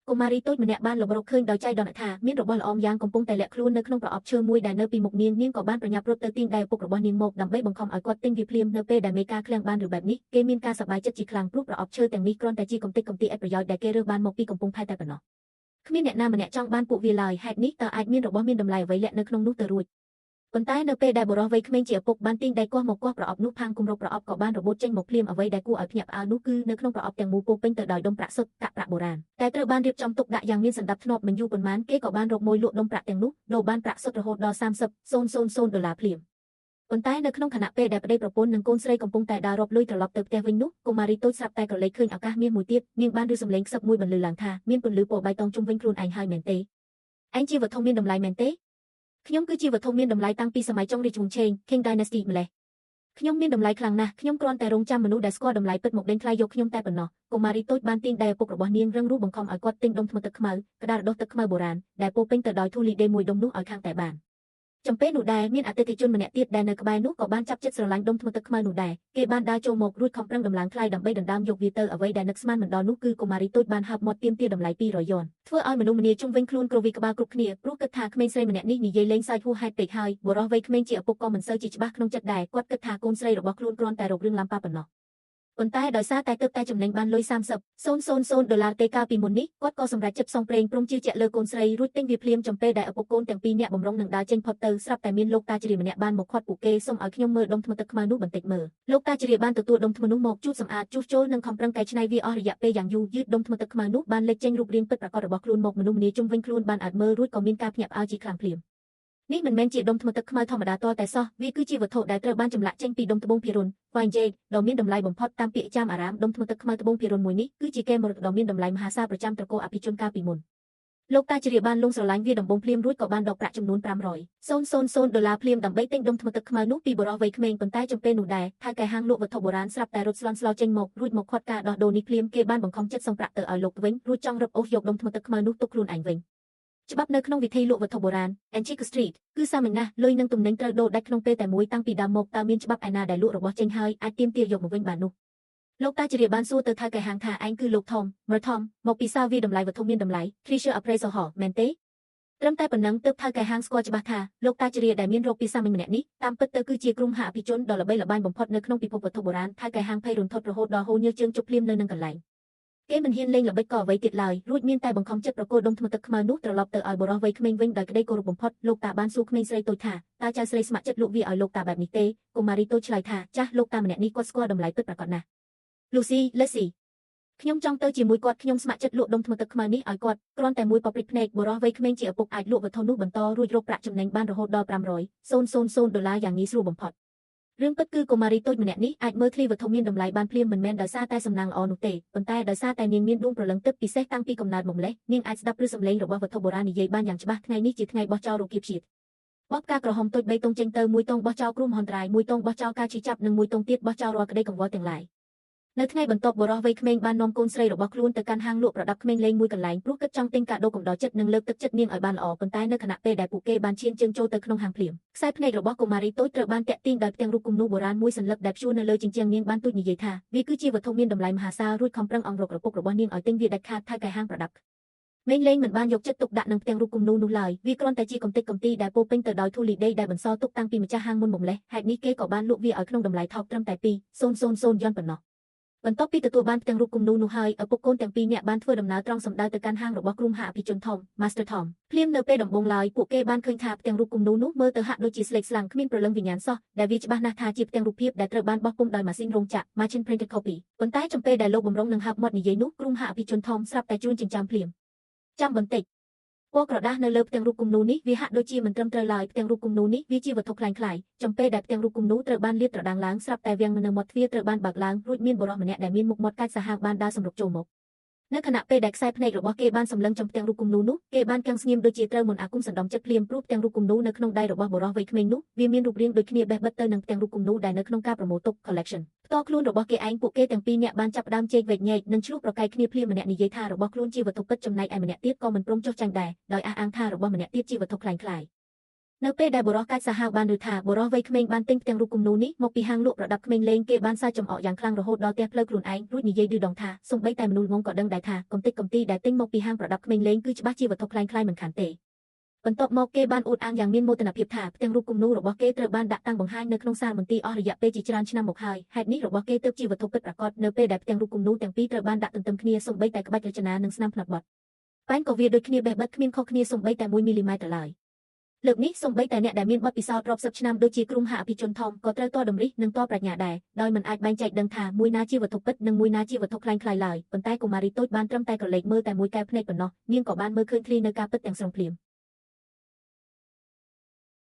កុមារីតូចម្នាក់បានលបរកឃើញដោយចៃដន្យថាមានរបស់ល្អម្យ៉ាងកំពុងតែលាក់ខ្លួននៅក្នុងប្រអប់ឈើមួយដែលនៅពីមុខនាងនាងក៏បានប្រញាប់រត់ទៅទាញដៃឪពុករបស់នាងមកដើម្បីបង្ខំឲ្យគាត់ទិញវាភ្លាមនៅពេលដែលមេការឃ្លាំងបានឬបែបនេះគេមានការសប្បាយចិត្តជាខ្លាំងព្រោះប្រអប់ឈើទាំងនេះគ្រាន់តែជាកំទេចកំទីឥតប្រយោជន៍ដែលគេរើសបានមកពីកំពង់ផែតែប៉ុណ្ណោះគ្មានអ្នកណាម្នាក់ចង់បានពួកវាឡើយហេតុនេះតើអាចមានរបស់មានតម្លៃអ្វីលាក់នៅក្នុងនោះទៅរួចប៉ុន្តែនៅពេលដែលបុរសវ័យក្មេងជាឪពុកបានទាញដៃគាស់មកគាស់ប្រអប់នោះផាងគម្របប្រអប់ក៏បានរបូតចេញមកភ្លាមអ្វីដែលគួរឲ្យភ្ញាក់ផ្អើលនោះគឺនៅក្នុងប្រអប់ទាំងមូលពោពេញទៅដោយដុំប្រាក់សុទ្ធកាក់ប្រាក់បុរាណតែត្រូវបានរៀបចំទុកដាក់យ៉ាងមានសណ្ដាប់ធ្នាប់មិនយូរប៉ុន្មានគេក៏បានរកមួយលក់ដុំប្រាក់ទាំងនោះដូរបានប្រាក់សុទ្ធរហូតដល់$30,000ភ្លាមប៉ុន្តែនៅក្នុងខណៈពេលដែលប្តីប្រពន្ធនិងកូនស្រីកំពុងតែដើររាប់លុយត្រឡប់ទៅផ្ទះវិញនោះកុមារីតូចស្រាប់តែក្រឡេកឃើញឱកាសមាសមួយទៀតនាងបានឮសំឡេងខ្សឹបមួយបន្លឺឡើងថាមានពន្លឺពណ៌បៃតងជុំវិញខ្លួនឯងហើយមែនទេឯងជាវត្ថុមានតម្លៃមែនទេខ្ញុំគឺជាវត្ថុមានតម្លៃតាំងពីសម័យចុងរាជវង្សឆេង King Dynasty ម្លេះខ្ញុំមានតម្លៃខ្លាំងណាស់ខ្ញុំគ្រាន់តែរងចាំមនុស្សដែលស្គាល់តម្លៃពិតមកដេញថ្លៃយកខ្ញុំតែប៉ុណ្ណោះកុមារីតូចបានទាញដៃឪពុករបស់នាងរឹងរូសបង្ខំឲ្យគាត់ទិញដុំថ្មទឹកខ្មៅក្តាររដោះទឹកខ្មៅបុរាណដែលពោពេញទៅដោយធូលីដេមួយដុំនោះឲ្យខាងតែបានចំពេលនោះដែរមានអតិថិជនម្នាក់ទៀតដែលនៅក្បែរនោះក៏បានចាប់ចិត្តស្រឡាញ់ដុំថ្មទឹកខ្មៅនោះដែរគេបានដើរចូលមករួចខំប្រឹងដំឡើងថ្លៃដើម្បីដណ្ដើមយកវាទៅអ្វីដែលនឹកស្មានមិនដល់នោះគឺកុមារីតូចបានហើបមាត់ទាមទារតម្លៃ200យ៉នធ្វើឲ្យមនុស្សម្នាជុំវិញខ្លួនក្រវីក្បាលគ្រប់គ្នាព្រោះគិតថាក្មេងស្រីម្នាក់នេះនិយាយលេងសើចហួសហេតុពេកហើយបុរសវ័យក្មេងជាឪពុកក៏មិនសូវជាច្បាស់ក្នុងចិត្តដែរគាត់គិតថាកូនស្រីរបស់ខ្លួនគ្រាន់តែរករឿងឡាំប៉ាប៉ុណ្ណោះប៉ុន្តែដោយសារតែទើបតែចំណេញបានលុយ$30,000ទេកាលពីមុននេះគាត់ក៏សម្រេចចិត្តផ្សងព្រេងព្រមជឿជាក់លើកូនស្រីរួចទិញវាភ្លាមចំពេលដែលឪពុកកូនទាំងពីរនាក់បំរុងនឹងដើរចេញផុតទៅស្រាប់តែមានលោកតាជ្រាម្នាក់បានមកខាត់ពួកគេសុំឲ្យខ្ញុំមើលដុំថ្មទឹកខ្មៅនោះបន្តិចមើលលោកតាជ្រាបានទទួលដុំថ្មនោះមកជូតសម្អាតជួសជុលនិងខំប្រឹងកែច្នៃវាអស់រយៈពេលយ៉ាងយូរយឺតដុំថ្មទឹកខ្មៅនោះបានលេចចេញរូបរាងពិតប្រាកដរបស់ខ្លួនមកមនុស្សម្នាជុំវិញខ្លួនបានអាចមើលរួចក៏មានការភ្ញាក់ផ្អើលជាខ្លាំងភ្លាមនេះមិនមែនជាដុំថ្មទឹកខ្មៅធម្មតាតតែសោះវាគឺជាវត្ថុដែលត្រូវបានចម្លាក់ចេញពីដុំត្បូងភិរុន Fine Jade ដ៏មានតម្លៃបំផុតតាមពាក្យចាមអារ៉ាមដុំថ្មទឹកខ្មៅត្បូងភិរុនមួយនេះគឺជាកេរមរតកដ៏មានតម្លៃមហាសាលប្រចាំត្រកូលអភិជនកាលពីមុនលោកតាជ្រាបានលងស្រឡាញ់វាដំបងភ្លាមរួចក៏បានដកប្រាក់ចំនួន$500,000ភ្លាមដើម្បីទិញដុំថ្មទឹកខ្មៅនោះពីបុរសវ័យក្មេងប៉ុន្តែចំពេលនោះដែរថៅកែហាងលក់វត្ថុបុរាណស្រាប់តែរត់ស្លន់ស្លោចេញមករួចមកខាត់ការដោះដូរនេះភ្លាមគេបានបង្ខំចិត្តសងប្រាក់ទៅឲ្យលោកវិញរួចចង់រឹបអូសយកដុំថ្មទឹកខ្មៅនោះទុកខ្លួនឯងវិញច្បាប់នៅក្នុងវិធីលក់វត្ថុបុរាណ Antique Street គឺសាមញ្ញណាស់លុយនិងទំនិញត្រូវដូរដាច់ក្នុងពេលតែមួយតាំងពីដើមមកតើមានច្បាប់ឯណាដែលលក់របស់ចេញហើយអាចទាមទារយកមកវិញបាននោះលោកតាជ្រាបានសួរទៅថៅកែហាងថាឯងគឺលោក Tom មកពីសាលវាតម្លៃវត្ថុមានតម្លៃ Treasure Appraisal Hall មែនទេត្រឹមតែប៉ុណ្ណឹងទើបថៅកែហាងស្គាល់ច្បាស់ថាលោកតាជ្រាដែលមានរោគពីសាមញ្ញម្នាក់នេះតាមពិតទៅគឺជាក្រុមហអភិជនដ៏ល្បីល្បាញបំផុតនៅក្នុងពិភពវត្ថុបុរាណថៅកែហាងភ័យរន្ធត់រហូតដល់ហូរញើសជើងជប់ភ្លាមនៅនឹងកន្លែងគេមិនហ៊ានលេងល្បិចក៏អ្វីទៀតឡើយរួចមានតែបង្ខំចិត្តប្រគល់ដុំថ្មទឹកខ្មៅនោះត្រឡប់ទៅឲ្យបុរសវ័យក្មេងវិញដោយក្តីគោរពបំផុតលោកតាបានសួរក្មេងស្រីតូចថាតើចៅស្រីស្ម័គ្រចិត្តលក់វាឲ្យលោកតាបែបនេះទេកុមារីតូចឆ្លើយថាចាស់លោកតាម្នាក់នេះគាត់ស្គាល់តម្លៃពិតប្រាកដណាស់ Lucy ខ្ញុំចង់ទៅជាមួយគាត់ខ្ញុំស្ម័គ្រចិត្តលក់ដុំថ្មទឹកខ្មៅនេះឲ្យគាត់គ្រាន់តែមួយប៉ព្រិចភ្នែកបុរសវ័យក្មេងជាឪពុកអាចលក់វត្ថុនោះបន្តរួចរកប្រាក់ចំណេញបានរហូតដល់$500,000យ៉ាងងាយស្រួលបំផុតរឿងពិតគឺកុមារីតូចម្នាក់នេះអាចមើលឃ្លីវត្ថុមានតម្លៃបានភ្លាមមិនមែនដោយសារតែសំណាងល្អនោះទេប៉ុន្តែដោយសារតែនាងមានដួងព្រលឹងទឹកពិសេសតាំងពីកំណើតម្លេះនាងអាចស្ដាប់ឬសំឡេងរបស់វត្ថុបុរាណនិយាយបានយ៉ាងច្បាស់ថ្ងៃនេះជាថ្ងៃបោះចោលរូបភាពជាតិបោះផ្កាក្រហមតូច3ទងចេញទៅ1ទងបោះចោលគ្រោះមហន្តរាយ1ទងបោះចោលការឈឺចាប់និង1ទងទៀតបោះចោលរាល់ក្តីកង្វល់ទាំងឡាយនៅថ្ងៃបន្ទាប់បុរសវ័យក្មេងបាននាំកូនស្រីរបស់ខ្លួនទៅកាន់ហាងលក់ប្រដាប់ក្មេងលេងមួយកន្លែងព្រោះគិតចង់ទិញកាដូកំដរចិត្តនិងលើកទឹកចិត្តនាងឲ្យបានល្អប៉ុន្តែនៅខណៈពេលដែលពួកគេបានឈានជើងចូលទៅក្នុងហាងភ្លាមខ្សែភ្នែករបស់កុមារីតូចត្រូវបានទាក់ទាញដោយផ្ទាំងរូបគំនូរបុរាណមួយសន្លឹកដែលព្យួរនៅលើជញ្ជាំងនាងបានទូចនិយាយថាវាគឺជាវត្ថុមានតម្លៃមហាសាលរួចខំប្រឹងអង្រករពុករបស់នាងឲ្យទិញវាដាច់ខាតថៅកែហាងប្រដាប់មេងលេងមិនបានយកចិត្តទុកដាក់នឹងផ្ទាំងរូបគំនូរនោះឡើយវាគ្រាន់តែជាកំទេចកំទីដែលពោពេញទៅដោយធូលីដីដែលបន្សល់ទុកតាំងពីម្ចាស់ហាងមុនមកម្លេះហេតុនេះគេក៏បានលក់វាឲ្យក្នុងតម្លៃថោកត្រឹមតែ$2,000យ៉នប៉ុណ្ណោះបន្ទាប់ពីទទួលបានផ្ទាំងរូបគំនូរនោះហើយឪពុកកូនទាំងពីរនាក់បានធ្វើដំណើរត្រង់សម្ដៅទៅកាន់ហាងរបស់ក្រុមហអភិជន Tom Master Tom ភ្លាមនៅពេលដំបូងឡើយពួកគេបានឃើញថាផ្ទាំងរូបគំនូរនោះមើលទៅហាក់ដូចជាស្លេកស្លាំងគ្មានព្រលឹងវិញ្ញាណសោះដែលវាច្បាស់ណាស់ថាជាផ្ទាំងរូបភាពដែលត្រូវបានបោះពុម្ពដោយម៉ាស៊ីនរោងចក្រ Machine Printed Copy ប៉ុន្តែចំពេលដែលលោកបំរុងនឹងហើបមាត់និយាយនោះក្រុមហអភិជន Tom ស្រាប់តែជួនចិញ្ចាំភ្លាមចាំបន្តិចពណ៌ក្រដាសនៅលើផ្ទាំងរូបគំនូរនេះវាហាក់ដូចជាមិនត្រឹមត្រូវឡើយផ្ទាំងរូបគំនូរនេះវាជាវត្ថុคล้ายៗចំពេលដែលផ្ទាំងរូបគំនូរត្រូវបានលាតត្រដាងឡើងស្រាប់តែវាំងនៅមាត់ទ្វារត្រូវបានបើកឡើងរួចមានបុរសម្នាក់ដែលមានមុខមាត់កាចសាហាវបានដើរសម្រុកចូលមកនៅខណៈពេលដែលខ្សែភ្នែករបស់គេបានសម្លឹងចំផ្ទាំងរូបគំនូរនោះគេបានកាំងស្ងៀមដូចជាត្រូវមន្តអាគមសណ្ដំចិត្តភ្លាមព្រោះផ្ទាំងរូបគំនូរនៅក្នុងដៃរបស់បុរសវ័យក្មេងនោះវាមានរូបរាងដូចគ្នាបេះបិទទៅនឹងផ្ទាំងរូបគំនូរដែលនៅក្នុងការប្រមូលទុក collection ផ្ទាល់ខ្លួនរបស់គេឯងពួកគេទាំងពីរនាក់បានចាប់ផ្ដើមជែកវែកញែកនិងឆ្លោះប្រកែកគ្នាភ្លាមម្នាក់និយាយថារបស់ខ្លួនជាវត្ថុពិតចំណែកឯម្នាក់ទៀតក៏មិនព្រមចុះចាញ់ដែរដោយអះអាងថារបស់ម្នាក់ទៀតជាវត្ថុคล้ายៗ នៅពេលដែលបុរសកាច់សាហាវបានឮថាបុរសវ័យក្មេងបានទិញផ្ទាំងរូបគំនូរនេះមកពីហាងលក់ប្រដាប់ក្មេងលេងគេបានសើចចំអកយ៉ាងខ្លាំងរហូតដល់ទះផ្លូវខ្លួនឯងរួចនិយាយឌឺដងថាសូម្បីតែមនុស្សងងក៏ដឹងដែរថាកំតិចកំទីដែលទិញមកពីហាងប្រដាប់ក្មេងលេងគឺច្បាស់ជាវត្ថុក្លែងក្លាយមិនខានទេបន្ទាប់មកគេបានអួតអាងយ៉ាងមានមោទនភាពថាផ្ទាំងរូបគំនូររបស់គេត្រូវបានដាក់តាំងបង្ហាញនៅក្នុងសាលមន្ទីរអស់រយៈពេលជាច្រើនឆ្នាំមកហើយហេតុនេះរបស់គេទើបជាវត្ថុពិតប្រាកដនៅពេលដែលផ្ទាំងរូបគំនូរទាំងពីរត្រូវបានដាក់ទន្ទឹមគ្នាសូម្បីតែក្បាច់រចនានិងស្នាមផ្នត់បត់ប៉ែនក៏វាដូចគ្នាបេះបិទគ្មានខុសគ្នាសូម្បីតែ1មីលីម៉ែត្រឡើយលើកនេះសូម្បីតែអ្នកដែលមានបទពិសោធន៍រាប់សិបឆ្នាំដូចជាគ្រូមហាអភិជនធំក៏ត្រូវតតម្រិះនិងតប្រាជ្ញាដែរដោយមិនអាចបែងចែកដឹងថាមួយណាជាវត្ថុពិតនិងមួយណាជាវត្ថុក្លែងក្លាយឡើយប៉ុន្តែកុមារីតូចបានត្រឹមតែក្រឡេកមើលតែមួយកែវភ្នែកប៉ុណ្ណោះនាងក៏បានមើលឃើញឃ្លានៅការពិតទាំងស្រុងភ្លាម